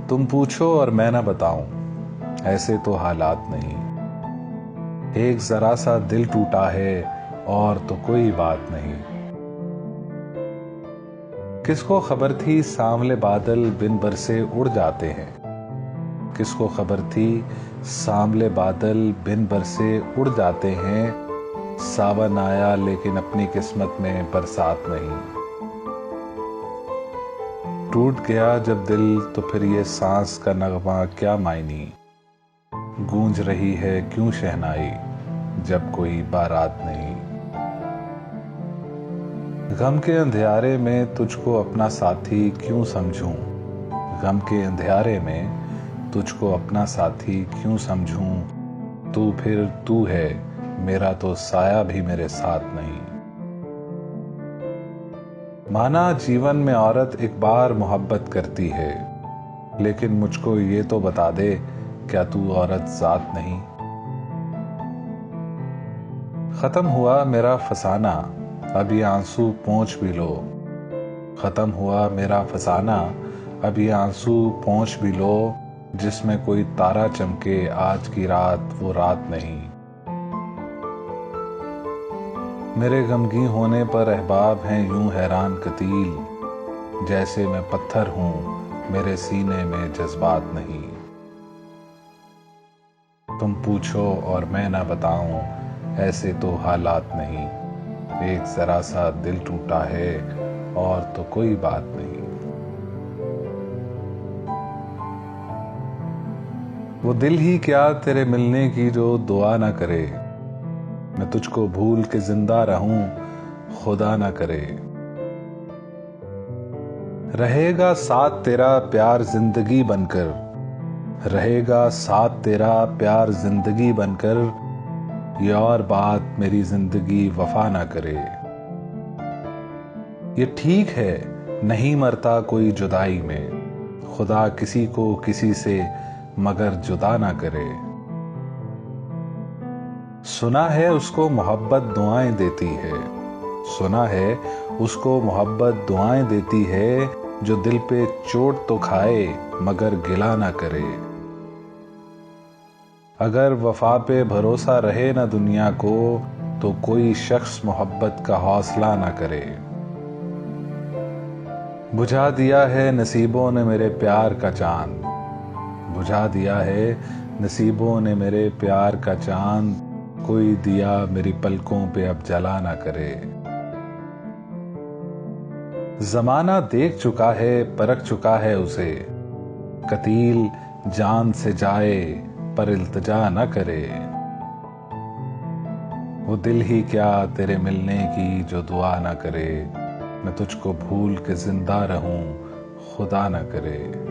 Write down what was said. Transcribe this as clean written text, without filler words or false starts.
तुम पूछो और मैं ना बताऊं, ऐसे तो हालात नहीं। एक जरा सा दिल टूटा है और तो कोई बात नहीं। किसको खबर थी सांवले बादल बिन बरसे उड़ जाते हैं। किसको खबर थी सांवले बादल बिन बरसे उड़ जाते हैं। सावन आया लेकिन अपनी किस्मत में बरसात नहीं। टूट गया जब दिल तो फिर ये सांस का नगमा क्या मायनी। गूंज रही है क्यों शहनाई जब कोई बारात नहीं। गम के अंधियारे में तुझको अपना साथी क्यों समझूं। गम के अंधियारे में तुझको अपना साथी क्यों समझूं। तू फिर तू है, मेरा तो साया भी मेरे साथ नहीं। माना जीवन में औरत एक बार मोहब्बत करती है, लेकिन मुझको ये तो बता दे, क्या तू औरत जात नहीं। खत्म हुआ मेरा फसाना, अब ये आंसू पोंछ भी लो। खत्म हुआ मेरा फसाना, अब ये आंसू पोंछ भी लो। जिसमें कोई तारा चमके आज की रात वो रात नहीं। मेरे गमगीन होने पर अहबाब हैं यूं हैरान कतील। जैसे मैं पत्थर हूं, मेरे सीने में जज्बात नहीं। तुम पूछो और मैं ना बताऊं, ऐसे तो हालात नहीं। एक जरा सा दिल टूटा है और तो कोई बात नहीं। वो दिल ही क्या तेरे मिलने की जो दुआ ना करे। मैं तुझको भूल के जिंदा रहूं, खुदा ना करे। रहेगा साथ तेरा प्यार जिंदगी बनकर। रहेगा साथ तेरा प्यार जिंदगी बनकर। ये और बात मेरी जिंदगी वफा ना करे। ये ठीक है नहीं मरता कोई जुदाई में। खुदा किसी को किसी से मगर जुदा ना करे। सुना है उसको मोहब्बत दुआएं देती है। सुना है उसको मोहब्बत दुआएं देती है। जो दिल पे चोट तो खाए मगर गिला ना करे। अगर वफा पे भरोसा रहे ना दुनिया को, तो कोई शख्स मोहब्बत का हौसला ना करे। बुझा दिया है नसीबों ने मेरे प्यार का चांद। बुझा दिया है नसीबों ने मेरे प्यार का चांद। कोई दिया मेरी पलकों पे अब जला ना करे। जमाना देख चुका है परख चुका है उसे। कतील जान से जाए पर इल्तिजा न करे। वो दिल ही क्या तेरे मिलने की जो दुआ ना करे। मैं तुझको भूल के जिंदा रहूं, खुदा ना करे।